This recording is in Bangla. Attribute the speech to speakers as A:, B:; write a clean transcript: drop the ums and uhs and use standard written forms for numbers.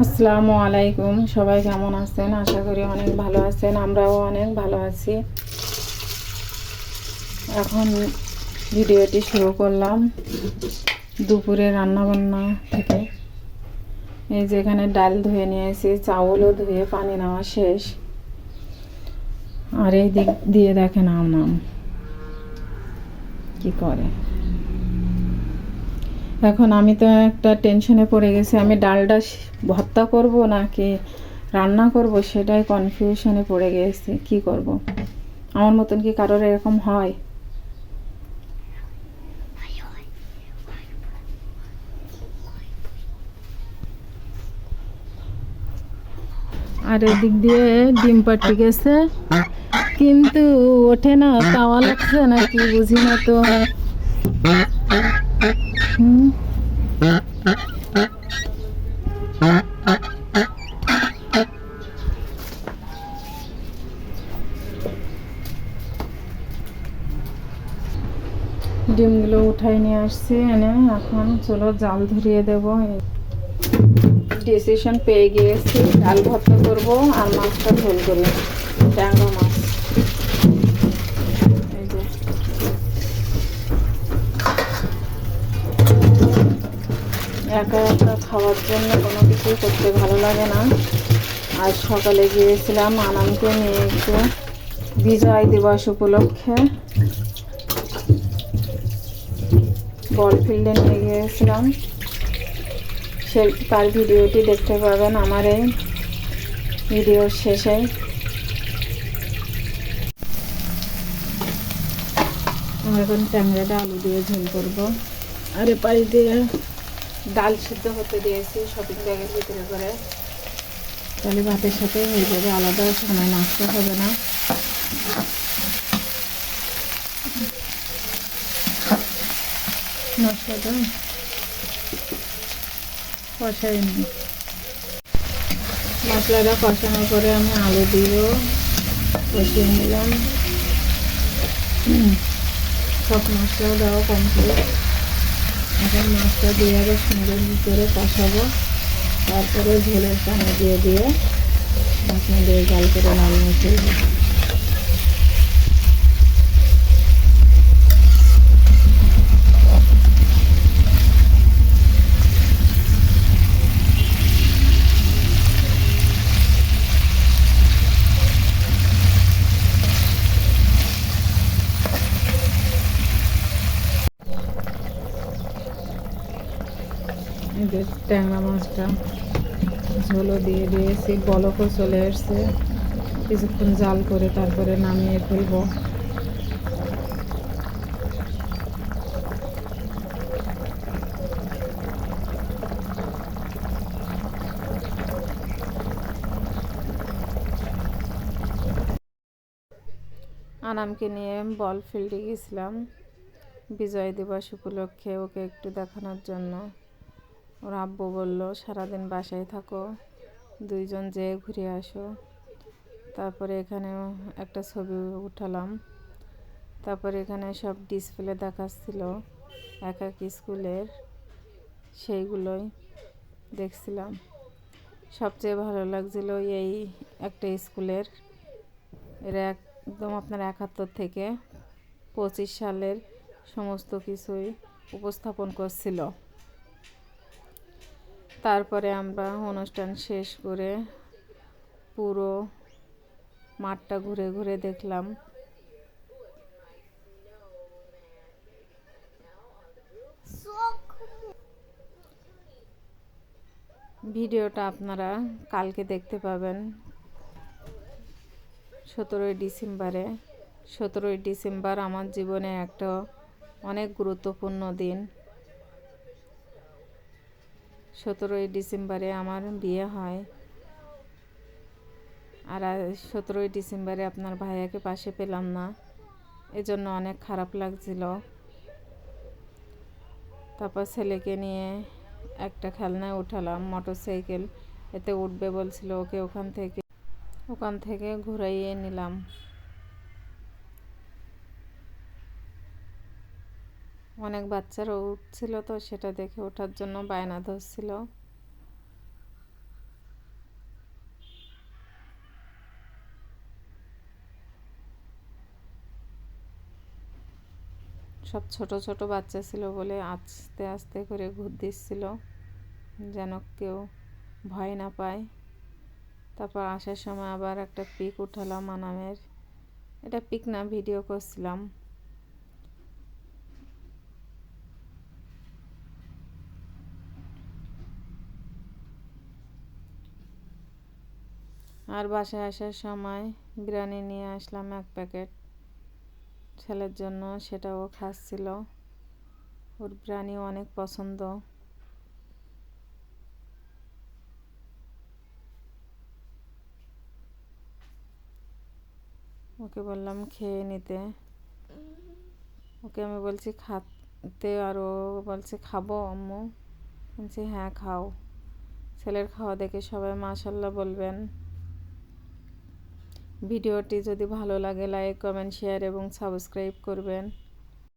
A: আসসালামু আলাইকুম, সবাই কেমন আছেন? আশা করি অনেক ভালো আছেন। আমরাও অনেক ভালো আছি। এখন ভিডিওটি শুরু করলাম দুপুরে রান্নাবান্না থেকে। এই যে এখানে ডাল ধুয়ে নিয়েছি, চাউলও ধুয়ে পানি নেওয়া শেষ। আর এই দিক দিয়ে দেখেন নাম কি করে। এখন আমি তো একটা টেনশনে পড়ে গেছি, আমি ডালটা ভর্তা করব নাকি রান্না করব, সেটাই কনফিউশনে পড়ে গেছি। কি করব? আমার মতন কি কারোর এরকম হয়? আর এদিক দিয়ে ডিম পাটি গেছে, কিন্তু ওঠে না, তাওয়া লাগছে না কি বুঝি না তো। ডিমগুলো উঠাই নিয়ে আসছি এনে, এখন চলো জাল ধরিয়ে দেব। ডিসিশন পেয়ে গিয়েছি, ডাল ভর্তা করব আর মাছটা ঝোল করব, ট্যাংরা মাছ। এই যে একা একা খাওয়ার জন্য কোনো কিছুই করতে ভালো লাগে না। আজ সকালে গিয়েছিলাম আনামকে নিয়ে একটু বিজয় দিবস উপলক্ষে বল ফিল্ডে নিয়ে গিয়েছিলাম। তার ভিডিওটি দেখতে পাবেন আমার এই ভিডিওর শেষে। এখন ট্যাংরাটা আলু দিয়ে ঝোল করবো। আর এপাশ দিয়ে ডাল সিদ্ধ হতে দিয়েছি শপিং ব্যাগের ভিতরে করে, তাহলে ভাতের সাথে হয়ে যাবে, আলাদা সময় নষ্ট হবে না। মশলাটা কষাই নিই। মশলাটা কষানোর পরে আমি আলু দিয়েও কষিয়ে নিলাম। সব মশলাও দেওয়া কমপ্লিট। এখন মাছটা দিয়ে আরও সুন্দর করে কষাবো, তারপরে ঝোলের পানি দিয়ে ঢাকনা দিয়ে জাল করে নামিয়ে ফেলবো। ট্যাংরা মাছটা ঝোলও দিয়ে দিয়েছি, বলকও চলে এসছে। কিছুক্ষণ জাল করে তারপরে নামিয়ে ফেলবো। আনামকে নিয়ে বল ফিল্ডে গেছিলাম বিজয় দিবস উপলক্ষে, ওকে একটু দেখানোর জন্য। ওর আব্বু বললো সারাদিন বাসায় থাকো, দুইজন যেয়ে ঘুরে আসো। তারপরে এখানেও একটা ছবি উঠালাম। তারপরে এখানে সব ডিসপ্লে দেখাচ্ছিল এক এক স্কুলের, সেইগুলোই দেখছিলাম। সবচেয়ে ভালো লাগছিল এই একটা স্কুলের, এরা একদম আপনার 71 থেকে 25 সালের সমস্ত কিছুই উপস্থাপন করছিল। তারপরে আমরা অনুষ্ঠান শেষ করে পুরো মাঠটা ঘুরে ঘুরে দেখলাম। ভিডিওটা আপনারা কালকে দেখতে পাবেন 17ই ডিসেম্বরে। 17ই ডিসেম্বর আমার জীবনে একটা অনেক গুরুত্বপূর্ণ দিন। 17ই ডিসেম্বরে আমার বিয়ে হয়। আর 17ই ডিসেম্বরে আপনার ভাইয়াকে পাশে পেলাম না, এজন্য অনেক খারাপ লাগছিল। তারপর ছেলেকে নিয়ে একটা খেলনায় উঠালাম, মোটরসাইকেল, এতে উঠবে বলছিল, ওকে ওখান থেকে ঘুরাইয়ে নিলাম। অনেক বাচ্চারা উঠছিল তো সেটা দেখে ওঠার জন্য বায়না ধরছিল। সব ছোট ছোট বাচ্চা ছিল বলে আস্তে আস্তে করে ঘুর দিচ্ছিল যেন কেউ ভয় না পায়। তারপর আসার সময় আবার একটা পিক উঠালাম আনামের। এটা পিক না, ভিডিও করছিলাম। আর বাসায় আসার সময় বিরিয়ানি নিয়ে আসলাম 1 প্যাকেট ছেলের জন্য, সেটাও খাচ্ছিল। ওর বিরিয়ানি অনেক পছন্দ। ওকে বললাম খেয়ে নিতে, ওকে আমি বলছি খাতে, আর ও বলছে খাবো আম্মু। বলছি হ্যাঁ খাও। ছেলের খাওয়া দেখে সবাই মাশাআল্লাহ বলবেন। ভিডিওটি যদি ভালো লাগে লাইক, কমেন্ট, শেয়ার এবং সাবস্ক্রাইব করবেন।